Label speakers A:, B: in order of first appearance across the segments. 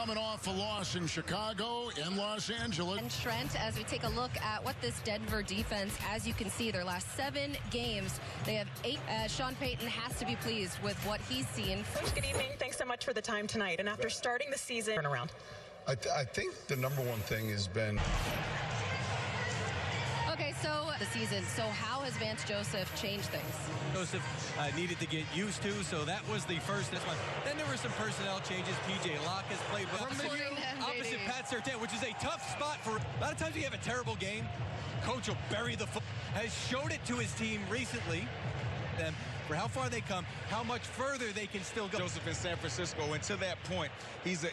A: Coming off a loss in Chicago and Los Angeles.
B: And Trent, as we take a look at what this Denver defense, as you can see, their last 7 games, they have 8. Sean Payton has to be pleased with what he's seen.
C: Coach, good evening. Thanks so much for the time tonight. And after starting the season, turn around.
D: I think the number one thing has been...
B: Okay, so the season. So how has Vance Joseph changed things?
E: Joseph needed to get used to, so that was the first. Then there were some personnel changes. P.J. Locke has played well. Opposite Pat Surtain, which is a tough spot for. A lot of times you have a terrible game, coach will bury the football. Has showed it to his team recently. Them for how far they come, how much further they can still go.
F: Joseph in San Francisco, and to that point, he's a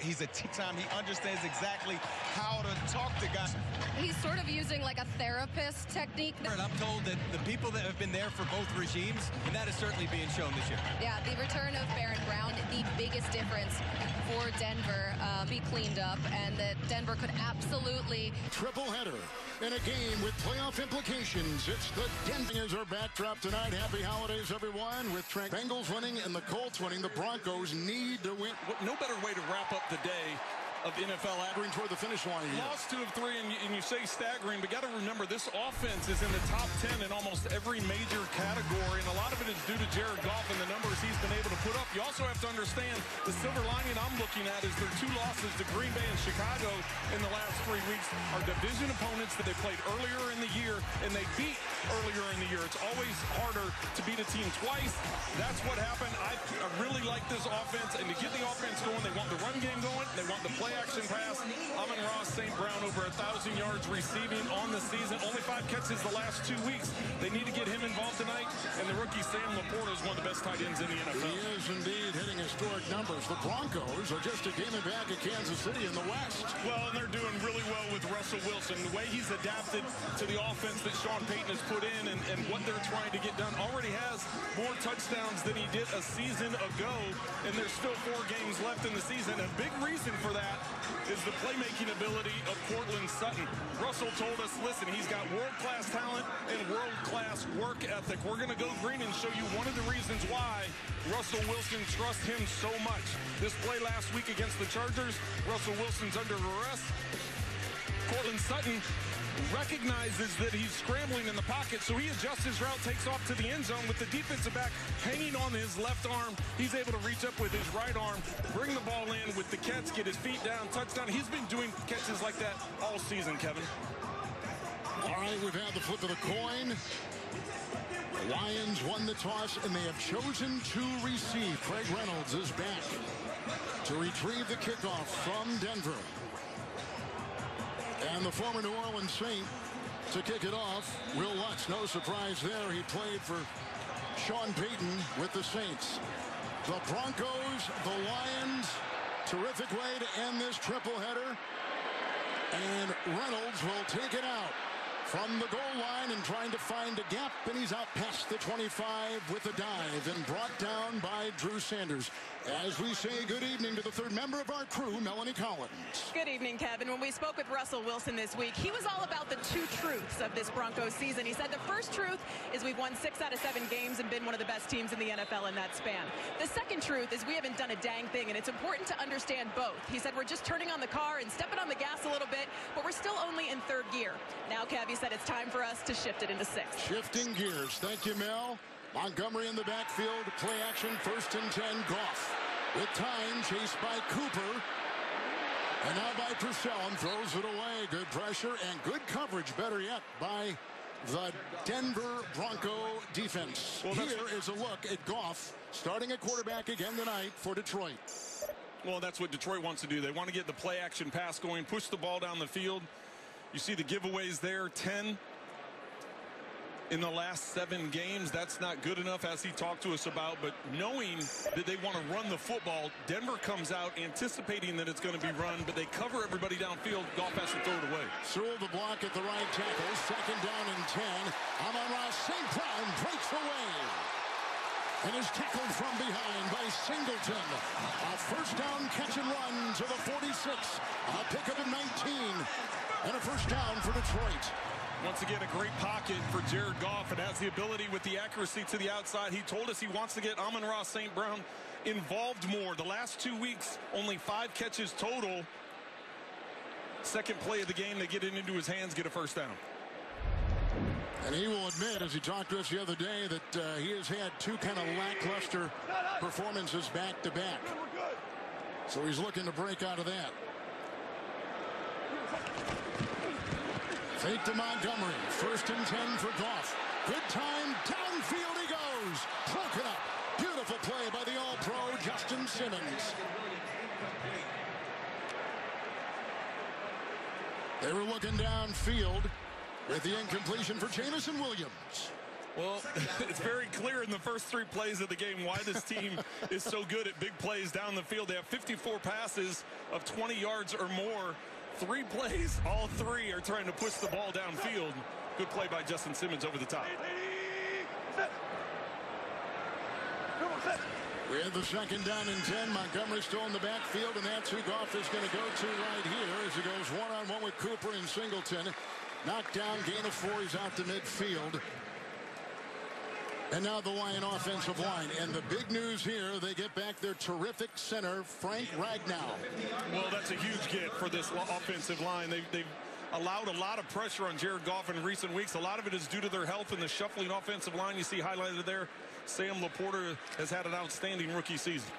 F: time. He understands exactly how to talk to guys.
B: He's sort of using like a therapist technique.
E: And I'm told that the people that have been there for both regimes, and that is certainly being shown this year. Yeah,
B: the return of Baron Brown, the biggest difference for Denver, be cleaned up, and that Denver could absolutely
A: triple header in a game with playoff implications. It's the Denver as our backdrop tonight. Happy holidays, everyone. With Trent, Bengals winning and the Colts winning, the Broncos need to win.
G: No better way to wrap up the day of NFL
A: staggering toward the finish line here.
G: Lost 2 of 3, and you say staggering, but got to remember this offense is in the top 10 in almost every major category, and a lot of it is due to Jared Goff and the numbers he's been able to put up. You also have to understand the silver lining I'm looking at is their 2 losses to Green Bay and Chicago in the last 3 weeks are division opponents that they played earlier in the year, and they beat earlier in the year. It's always harder to beat a team twice. That's what happened. I really like this offense, and to get the offense going, they want the run game going, they want the play action pass. Amon-Ra St. Brown over 1,000 yards receiving on the season. Only 5 catches the last 2 weeks. They need to get him involved tonight. And the rookie Sam Laporta is one of the best tight ends in the NFL.
A: He is indeed hitting historic numbers. The Broncos are just a game back at Kansas City in the West.
G: Well, and they're doing really well with Russell Wilson. The way he's adapted to the offense that Sean Payton has put in and what they're trying to get done already has more touchdowns than he did a season ago. And there's still 4 games left in the season. A big reason for that is the playmaking ability of Courtland Sutton. Russell told us, listen, he's got world-class talent and world-class work ethic. We're going to go green and show you one of the reasons why Russell Wilson trusts him so much. This play last week against the Chargers, Russell Wilson's under arrest. Courtland Sutton recognizes that he's scrambling in the pocket, so he adjusts his route, takes off to the end zone with the defensive back hanging on his left arm. He's able to reach up with his right arm, bring the ball in with the catch, get his feet down, touchdown. He's been doing catches like that all season, Kevin.
A: All right, we've had the flip of the coin. The Lions won the toss, and they have chosen to receive. Craig Reynolds is back to retrieve the kickoff from Denver. And the former New Orleans Saint to kick it off. Will Lutz, no surprise there. He played for Sean Payton with the Saints. The Broncos, the Lions, terrific way to end this triple header. And Reynolds will take it out from the goal line and trying to find a gap, and he's out past the 25 with a dive and brought down by Drew Sanders. As we say good evening to the third member of our crew, Melanie Collins.
C: Good evening, Kevin. When we spoke with Russell Wilson this week, he was all about the 2 truths of this Broncos season. He said the first truth is we've won 6 out of 7 games and been one of the best teams in the NFL in that span. The second truth is we haven't done a dang thing, and it's important to understand both. He said we're just turning on the car and stepping on the gas a little bit, but we're still only in 3rd gear. Now, Kev, he said it's time for us to shift it into 6th.
A: Shifting gears. Thank you, Mel. Montgomery in the backfield. Play action, 1st and 10. Goff with time, chased by Cooper. And now by Purcell, and throws it away. Good pressure and good coverage, better yet, by the Denver Bronco defense. Well, here is a look at Goff starting at quarterback again tonight for Detroit.
G: Well, that's what Detroit wants to do. They want to get the play action pass going, push the ball down the field. You see the giveaways there, 10 in the last 7 games. That's not good enough, as he talked to us about, but knowing that they want to run the football, Denver comes out anticipating that it's going to be run, but they cover everybody downfield. Goff has to throw it away.
A: Through the block at the right tackle. 2nd down and 10. Amon-Ra St. Brown breaks away and is tackled from behind by Singleton. A 1st down catch and run to the 46. A pickup of 19 and a 1st down for Detroit.
G: Once again, a great pocket for Jared Goff, and has the ability with the accuracy to the outside. He told us he wants to get Amon-Ra St. Brown involved more. The last 2 weeks, only 5 catches total. Second play of the game, they get it into his hands, get a first down.
A: And he will admit, as he talked to us the other day, that he has had 2 kind of lackluster performances back-to-back. So he's looking to break out of that. Fake to Montgomery. 1st and 10 for Goff. Good time. Downfield he goes. Broken up. Beautiful play by the All-Pro Justin Simmons. They were looking downfield with the incompletion for Jameson Williams.
G: Well, it's very clear in the first 3 plays of the game why this team is so good at big plays down the field. They have 54 passes of 20 yards or more. 3 plays, all 3 are trying to push the ball downfield. Good play by Justin Simmons over the top.
A: We have the 2nd down and 10. Montgomery still in the backfield, and that's who Goff is going to go to right here as he goes one-on-one with Cooper and Singleton. Knocked down, gain of 4. He's out to midfield. And now the Lion offensive line. And the big news here, they get back their terrific center, Frank Ragnow.
G: Well, that's a huge get for this offensive line. They've allowed a lot of pressure on Jared Goff in recent weeks. A lot of it is due to their health and the shuffling offensive line you see highlighted there. Sam Laporta has had an outstanding rookie season.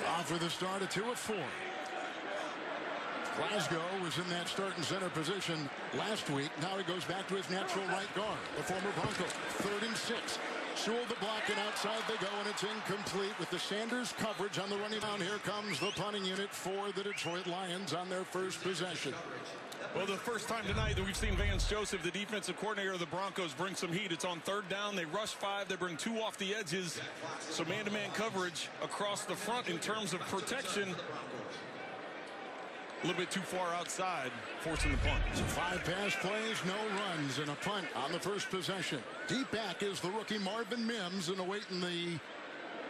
A: Off for the start, a 2 of 4. Glasgow was in that starting center position last week. Now he goes back to his natural right guard, the former Bronco. 3rd and 6. Sewell the block, and outside they go, and it's incomplete with the Sanders coverage on the running down. Here comes the punting unit for the Detroit Lions on their first possession.
G: Well, the first time tonight that we've seen Vance Joseph, the defensive coordinator of the Broncos, bring some heat. It's on 3rd down. They rush 5. They bring 2 off the edges. So man-to-man coverage across the front in terms of protection. A little bit too far outside, forcing the punt.
A: So 5 pass plays, no runs, and a punt on the first possession. Deep back is the rookie Marvin Mims, and awaiting the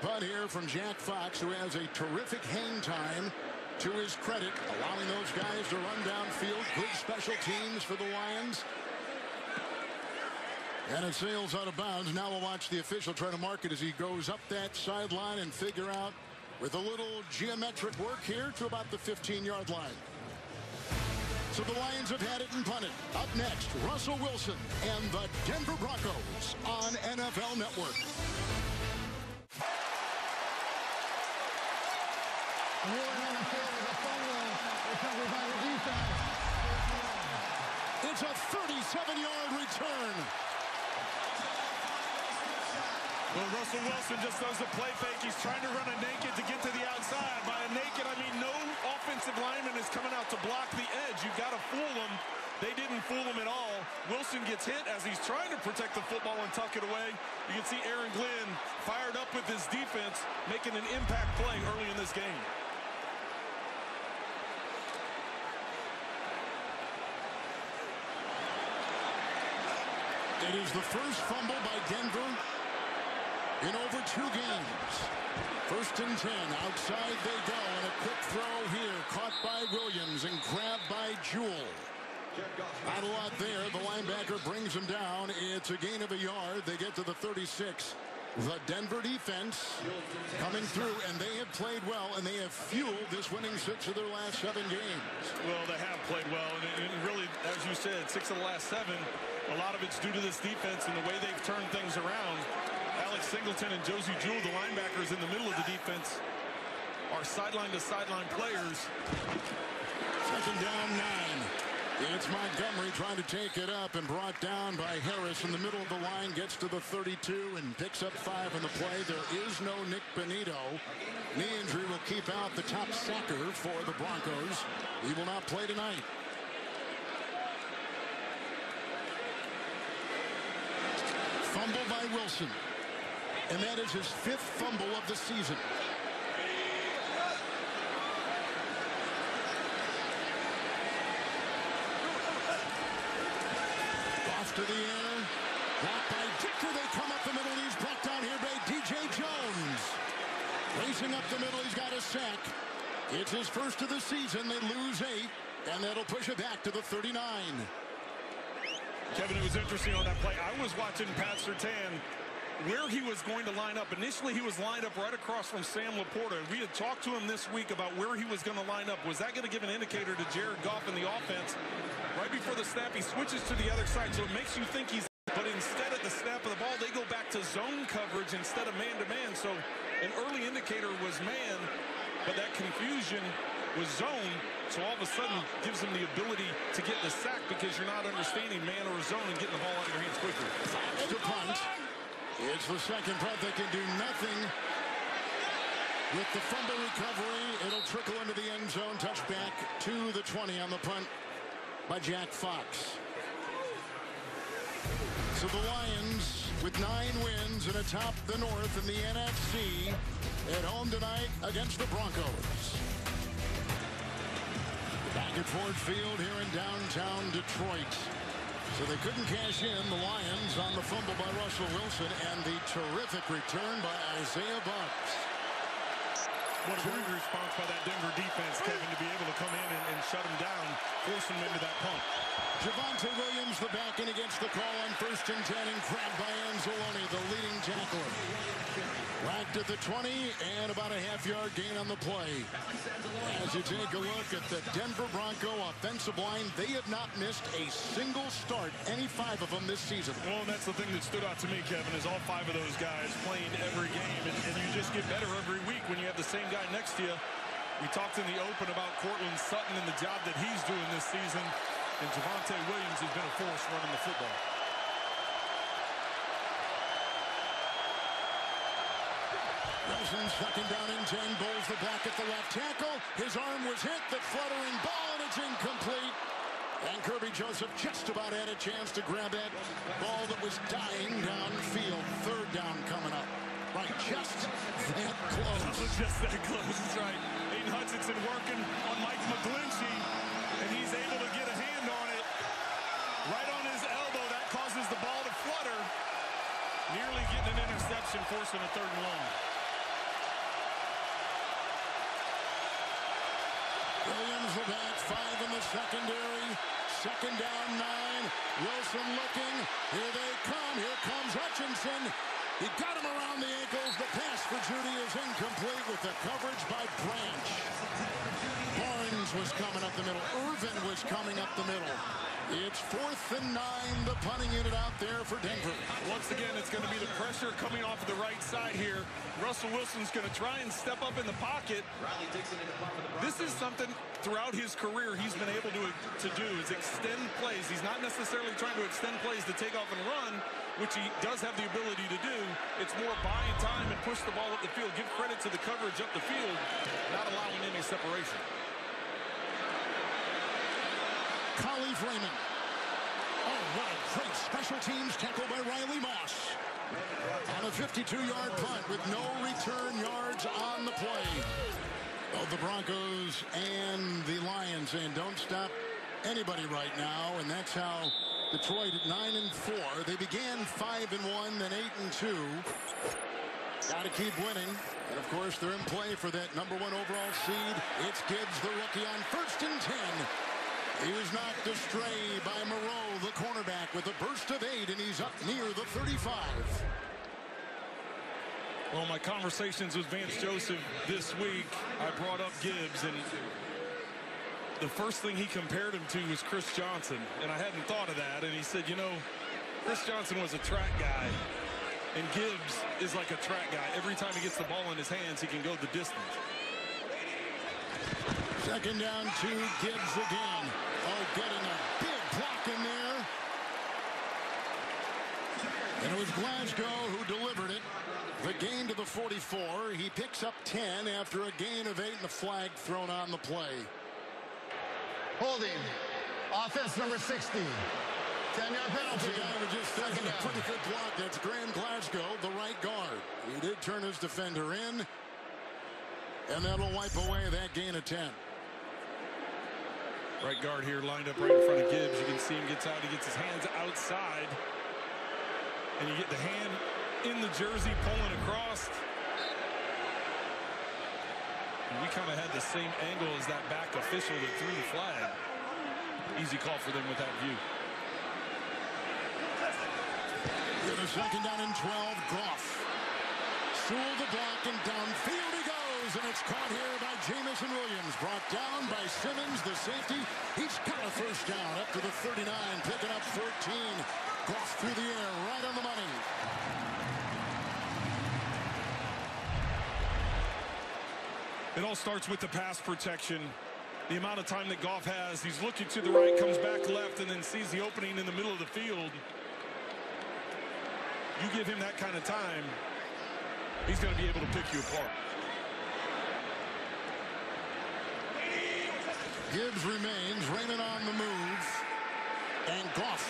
A: punt here from Jack Fox, who has a terrific hang time to his credit, allowing those guys to run downfield. Good special teams for the Lions. And it sails out of bounds. Now we'll watch the official try to mark it as he goes up that sideline and figure out, with a little geometric work here, to about the 15-yard line. So the Lions have had it and punted. Up next, Russell Wilson and the Denver Broncos on NFL Network. It's a 37-yard return.
G: Well, Russell Wilson just does a play fake. He's trying to run a naked to get to the outside. By a naked, I mean no offensive lineman is coming out to block the edge. You've got to fool them. They didn't fool him at all. Wilson gets hit as he's trying to protect the football and tuck it away. You can see Aaron Glenn fired up with his defense, making an impact play early in this game.
A: It is the first fumble by Denver in over 2 games. 1st and 10. Outside they go, and a quick throw here. Caught by Williams and grabbed by Jewell. Not a lot there. The linebacker brings him down. It's a gain of a yard. They get to the 36. The Denver defense coming through, and they have played well, and they have fueled this winning 6 of their last 7 games.
G: Well, they have played well, and really, as you said, 6 of the last 7. A lot of it's due to this defense and the way they've turned things around. Alex Singleton and Josie Jewell, the linebackers in the middle of the defense, are sideline-to-sideline players.
A: 2nd down, 9. It's Montgomery trying to take it up and brought down by Harris in the middle of the line. Gets to the 32 and picks up 5 on the play. There is no Nick Benito. Knee injury will keep out the top sacker for the Broncos. He will not play tonight. Fumble by Wilson. And that is his 5th fumble of the season. Off to the air. Blocked by Dicker. They come up the middle. He's brought down here by DJ Jones. Racing up the middle. He's got a sack. It's his first of the season. They lose 8. And that'll push it back to the 39.
G: Kevin, it was interesting on that play. I was watching Pat Surtain where he was going to line up. Initially, he was lined up right across from Sam Laporta. We had talked to him this week about where he was going to line up. Was that going to give an indicator to Jared Goff in the offense? Right before the snap, he switches to the other side, so it makes you think he's... But instead of the snap of the ball, they go back to zone coverage instead of man-to-man. So an early indicator was man, but that confusion was zone. So all of a sudden gives him the ability to get the sack because you're not understanding man or zone and getting the ball out of your hands quickly.
A: It's the punt. It's the second punt. They can do nothing with the fumble recovery. It'll trickle into the end zone. Touchback to the 20 on the punt by Jack Fox. So the Lions with 9 wins and atop the North in the NFC at home tonight against the Broncos. Back at Ford Field here in downtown Detroit. So they couldn't cash in. The Lions on the fumble by Russell Wilson and the terrific return by Isaiah Buggs.
G: What a great response by that Denver defense, Kevin, to be able to come in and shut him down, force him into that punt.
A: Javonte Williams, the back in against the call on 1st and 10, and grabbed by Anzalone, the leading tackler. Whacked at the 20 and about a half-yard gain on the play. As you take a look at the Denver Bronco offensive line, they have not missed a single start, any 5 of them this season.
G: Well, and that's the thing that stood out to me, Kevin, is all 5 of those guys playing every game, and you just get better every week when you have the same guy next to you. We talked in the open about Cortland Sutton and the job that he's doing this season, and Javonte Williams has been a force running the football.
A: Wilson, second down and 10, bowls the back at the left tackle. His arm was hit, the fluttering ball, and it's incomplete. And Kirby Joseph just about had a chance to grab that ball that was dying downfield. 3rd down coming up. Right, just that close.
G: Just that close, that's right. Aiden Hutchinson working on Mike McGlinchey, and he's able to get a hand on it. Right on his elbow, that causes the ball to flutter. Nearly getting an interception, forcing a 3rd and long.
A: Williams the back, 5 in the secondary. 2nd down, 9. Wilson looking. Here they come. Here comes Hutchinson. He got him around the ankles. The pass for Judy is incomplete with the coverage by Branch. Barnes was coming up the middle. Irvin was coming up the middle. It's 4th and 9. The punting unit out there for Denver.
G: Once again, it's going to be the pressure coming off of the right side here. Russell Wilson's going to try and step up in the pocket. This is something throughout his career he's been able to do is extend plays. He's not necessarily trying to extend plays to take off and run, which he does have the ability to do. It's more buying time and push the ball up the field. Give credit to the coverage up the field, not allowing any separation.
A: Collie Freeman. Oh, what a great special teams tackle by Riley Moss. On a 52-yard punt with no return yards on the play. Both the Broncos and the Lions saying don't stop anybody right now, and that's how Detroit at 9-4. They began 5-1, then 8-2. Got to keep winning. And, of course, they're in play for that #1 overall seed. It's Gibbs, the rookie, on 1st and 10. He was knocked astray by Moreau, the cornerback, with a burst of 8, and he's up near the 35.
G: Well, my conversations with Vance Joseph this week, I brought up Gibbs, and the first thing he compared him to was Chris Johnson, and I hadn't thought of that. And he said, you know, Chris Johnson was a track guy, and Gibbs is like a track guy. Every time he gets the ball in his hands, he can go the distance.
A: 2nd down, 2, Gibbs again. Oh, getting a big block in there. And it was Glasgow who delivered it. The gain to the 44. He picks up 10 after a gain of 8 and the flag thrown on the play.
H: Holding. Offense number 60. 10-yard penalty.
A: That's a pretty good block. That's Graham Glasgow, the right guard. He did turn his defender in. And that'll wipe away that gain of 10.
G: Right guard here lined up right in front of Gibbs. You can see him gets out. He gets his hands outside. And you get the hand in the jersey pulling across. And we kind of had the same angle as that back official that threw the flag. Easy call for them with that view.
A: Get a second down and 12. Goff. Sewell the block and downfield he goes. And it's caught here by Jameson Williams. Brought down by Simmons, the safety. He's got a first down up to the 39. Picking up 14. Goff through the air. Right on the money.
G: It all starts with the pass protection. The amount of time that Goff has. He's looking to the right, comes back left, and then sees the opening in the middle of the field. You give him that kind of time, he's going to be able to pick you apart.
A: Gibbs remains. Raymond on the move. And Goff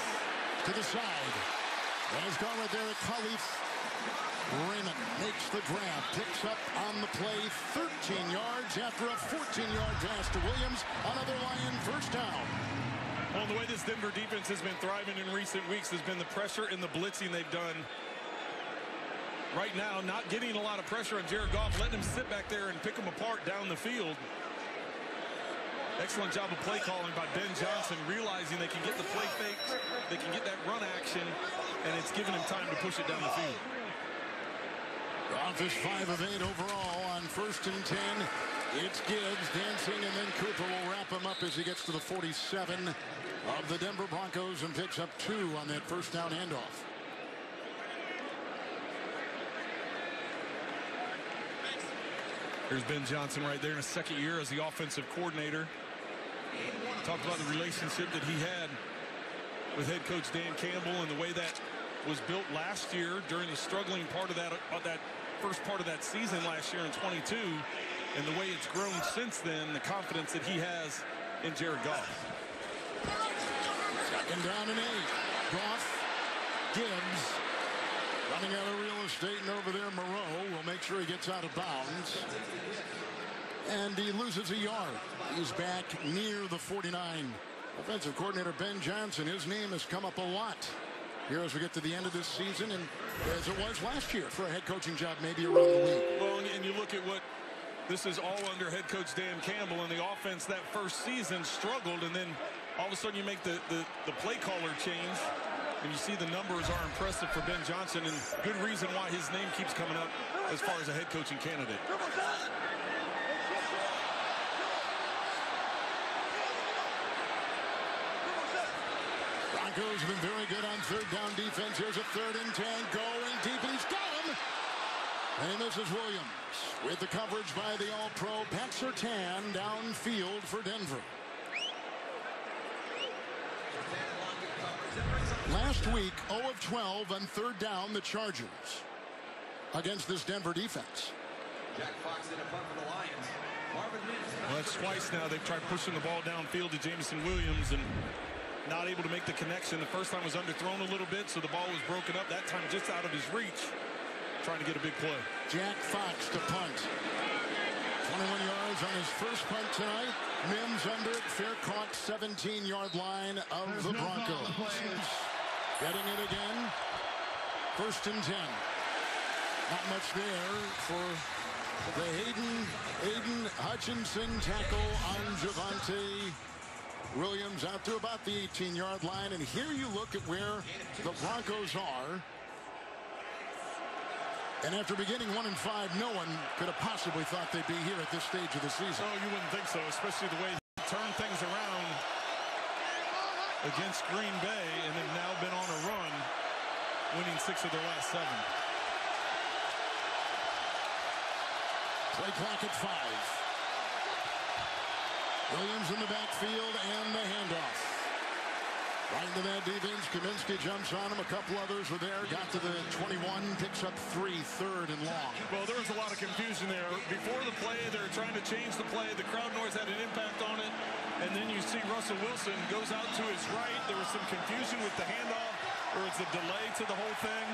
A: to the side. Has gone right there at Khalif. Raymond makes the grab. Picks up on the play 13 yards after a 14-yard pass to Williams. Another Lion first down.
G: Well, the way this Denver defense has been thriving in recent weeks has been the pressure and the blitzing they've done. Right now, not getting a lot of pressure on Jared Goff, letting him sit back there and pick him apart down the field. Excellent job of play calling by Ben Johnson, realizing they can get the play fake, they can get that run action, and it's giving him time to push it down the field.
A: Goff is 5 of 8 overall on 1st and 10. It's Gibbs dancing, and then Cooper will wrap him up as he gets to the 47 of the Denver Broncos and picks up 2 on that first down handoff.
G: Here's Ben Johnson right there in his second year as the offensive coordinator. Talked about the relationship that he had with head coach Dan Campbell and the way that was built last year during the struggling part of that first part of that season last year in 22, and the way it's grown since then, the confidence that he has in Jared Goff.
A: Second down and 8. Goff, Gibbs, running out of real estate, and over there Moreau will make sure he gets out of bounds. And he loses a yard. He's back near the 49. Offensive coordinator Ben Johnson, his name has come up a lot here as we get to the end of this season, and as it was last year for a head coaching job maybe around the league.
G: Well, and you look at what this is all under head coach Dan Campbell, and the offense that first season struggled, and then all of a sudden you make the play caller change, and you see the numbers are impressive for Ben Johnson, and good reason why his name keeps coming up as far as a head coaching candidate.
A: Broncos have been very good on third down defense. Here's a 3rd and 10 going deep, and he's got him. And this is Williams with the coverage by the All-Pro Pat Surtain downfield for Denver. Last week, 0 of 12 on third down, the Chargers against this Denver defense.
E: Jack Fox in a punt for the Lions.
G: Well, that's twice now they've tried pushing the ball downfield to Jameson Williams and not able to make the connection. The first time was underthrown a little bit, so the ball was broken up. That time just out of his reach, trying to get a big play.
A: Jack Fox to punt. 21 yards on his first punt tonight. Mims under it. Fair caught 17-yard line of the Broncos. Getting it again. 1st and 10. Not much there for the Hayden Hutchinson tackle on Javonte Williams out to about the 18-yard line. And here you look at where the Broncos are. And after beginning 1-5, no one could have possibly thought they'd be here at this stage of the season.
G: Oh, you wouldn't think so, especially the way he turned things around against Green Bay and have now been on a run, winning 6 of their last 7.
A: Play clock at 5. Williams in the backfield and the handoff. Right into that defense. Kaminsky jumps on him. A couple others were there. Got to the 21. Picks up 3, 3rd and long.
G: Well, there was a lot of confusion there. Before the play, they were trying to change the play. The crowd noise had an impact on it. And then you see Russell Wilson goes out to his right. There was some confusion with the handoff. There was a delay to the whole thing.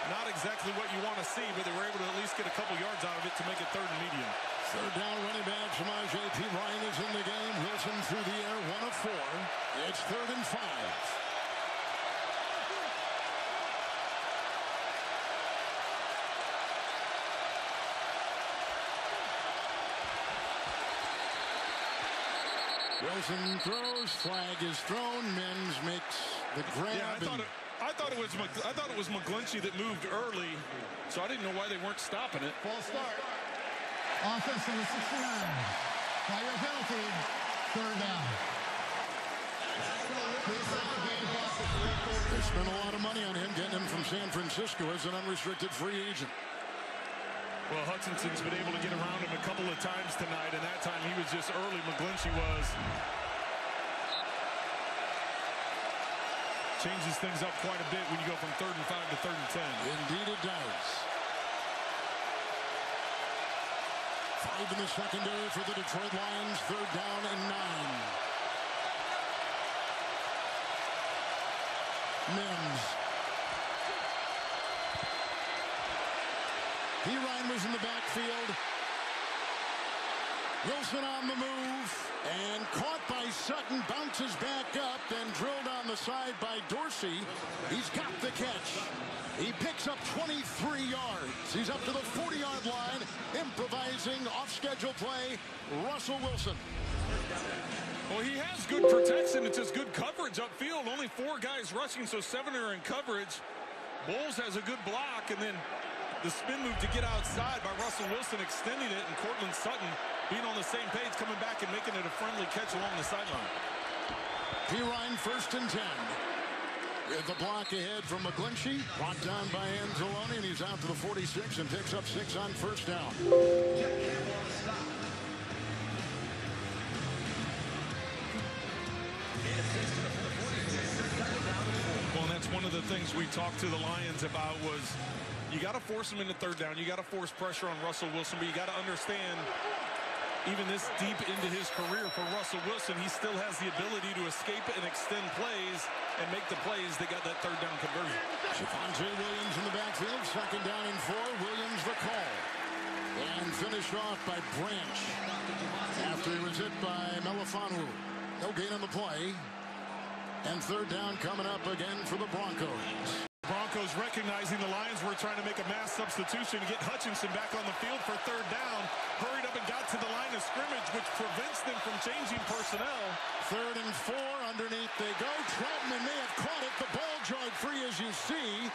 G: Not exactly what you want to see, but they were able to at least get a couple yards out of it to make it 3rd and medium.
A: Third down running back. Samaje Perine is in the game. Wilson through the air. 1 of 4. It's 3rd and 5. Wilson throws. Flag is thrown. Mims makes the grab.
G: Yeah, I thought it was McGlinchey that moved early, so I didn't know why they weren't stopping it.
H: False start. Offense number 69. 5-yard penalty. Third down.
A: They spent a lot of money on him, getting him from San Francisco as an unrestricted free agent.
G: Well, Hutchinson's been able to get around him a couple of times tonight, and that time he was just early. McGlinchey was. Changes things up quite a bit when you go from 3rd and 5 to 3rd and 10.
A: Indeed it does. 5 in the secondary for the Detroit Lions. 3rd down and 9. Mims. Perine was in the backfield. Wilson on the move and caught by Sutton, bounces back up and drilled on the side by Dorsey. He's got the catch. He picks up 23 yards. He's up to the 40-yard line, improvising off-schedule play. Russell Wilson.
G: Well, he has good protection. It's just good coverage upfield. Only 4 guys rushing, so 7 are in coverage. Bowles has a good block, and then the spin move to get outside by Russell Wilson, extending it, and Cortland Sutton being on the same page, coming back and making it a friendly catch along the sideline.
A: Perine 1st and 10. With the block ahead from McGlinchey, brought down by Anzalone, and he's out to the 46 and picks up 6 on 1st down.
G: Well, and that's one of the things we talked to the Lions about was you got to force him into 3rd down. You got to force pressure on Russell Wilson, but you got to understand, even this deep into his career for Russell Wilson, he still has the ability to escape and extend plays and make the plays that got that 3rd down conversion.
A: Javonte Williams in the backfield, 2nd down and 4. Williams the call. And finished off by Branch after he was hit by Melifonwu. No gain on the play. And 3rd down coming up again for the Broncos.
G: Broncos recognizing the Lions were trying to make a mass substitution to get Hutchinson back on the field for 3rd down. Hurried up and got to the line of scrimmage, which prevents them from changing personnel.
A: 3rd and 4, underneath they go. Troutman may have caught it. The ball jogged free, as you see.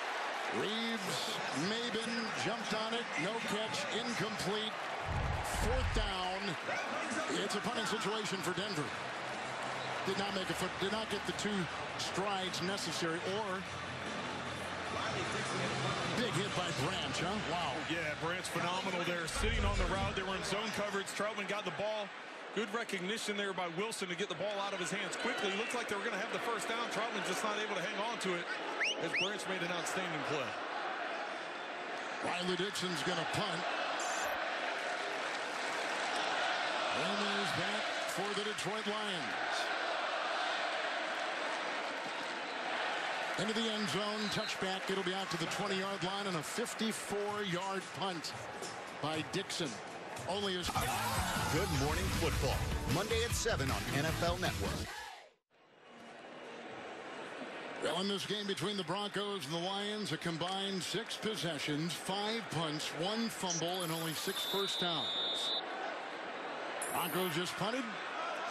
A: Reeves, Maben jumped on it. No catch, incomplete. 4th down. It's a punting situation for Denver. Did not make a foot, did not get the 2 strides necessary, or big hit by Branch, huh? Wow.
G: Yeah, Branch phenomenal there. Sitting on the route, they were in zone coverage. Troutman got the ball. Good recognition there by Wilson to get the ball out of his hands quickly. Looked like they were going to have the 1st down. Troutman just not able to hang on to it as Branch made an outstanding play.
A: Riley Dixon's going to punt. Raymond is back for the Detroit Lions. Into the end zone, touchback. It'll be out to the 20-yard line on a 54-yard punt by Dixon. Only his...
I: Good Morning Football, Monday at 7 on NFL Network.
A: Well, in this game between the Broncos and the Lions, a combined 6 possessions, 5 punts, 1 fumble, and only 6 first downs. Broncos just punted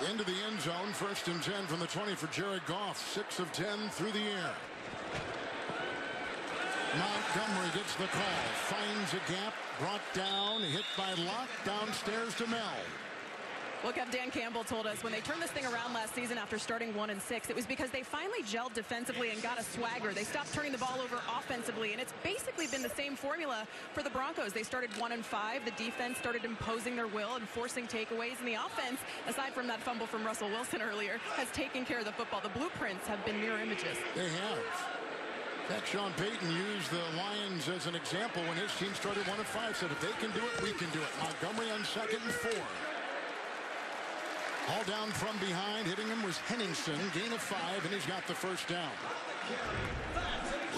A: into the end zone. 1st and 10 from the 20 for Jared Goff. 6 of 10 through the air. Montgomery gets the call, finds a gap, brought down, hit by Locke, downstairs to Mel.
C: Look, Dan Campbell told us when they turned this thing around last season after starting 1-6, it was because they finally gelled defensively and got a swagger. They stopped turning the ball over offensively, and it's basically been the same formula for the Broncos. They started 1-5. The defense started imposing their will and forcing takeaways, and the offense, aside from that fumble from Russell Wilson earlier, has taken care of the football. The blueprints have been mirror images.
A: They have. In fact, Sean Payton used the Lions as an example when his team started 1-5. Said, if they can do it, we can do it. Montgomery on 2nd and 4. All down from behind. Hitting him was Henningsen. Gain of 5, and he's got the 1st down.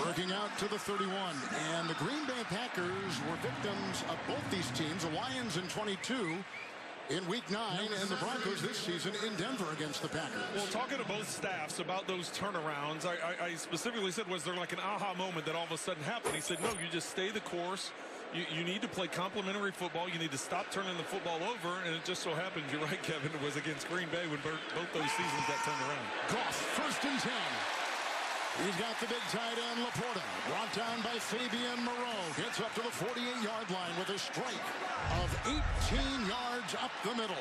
A: Working out to the 31. And the Green Bay Packers were victims of both these teams. The Lions in 22 in Week 9, and the Broncos this season in Denver against the Packers.
G: Well, talking to both staffs about those turnarounds, I specifically said, was there like an aha moment that all of a sudden happened? He said, no, you just stay the course. You need to play complementary football. You need to stop turning the football over, and it just so happened, you're right, Kevin, it was against Green Bay when both those seasons got turned around.
A: Goff, 1st and 10. He's got the big tight end, Laporta. Brought down by Fabian Moreau. Gets up to the 48-yard line with a strike of 18 yards up the middle.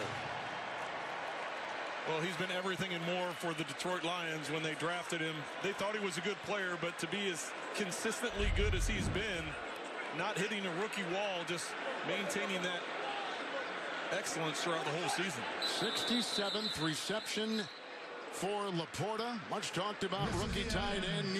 G: Well, he's been everything and more for the Detroit Lions when they drafted him. They thought he was a good player, but to be as consistently good as he's been, not hitting a rookie wall, just maintaining that excellence throughout the whole season.
A: 67th reception for Laporta. Much talked about rookie tight end.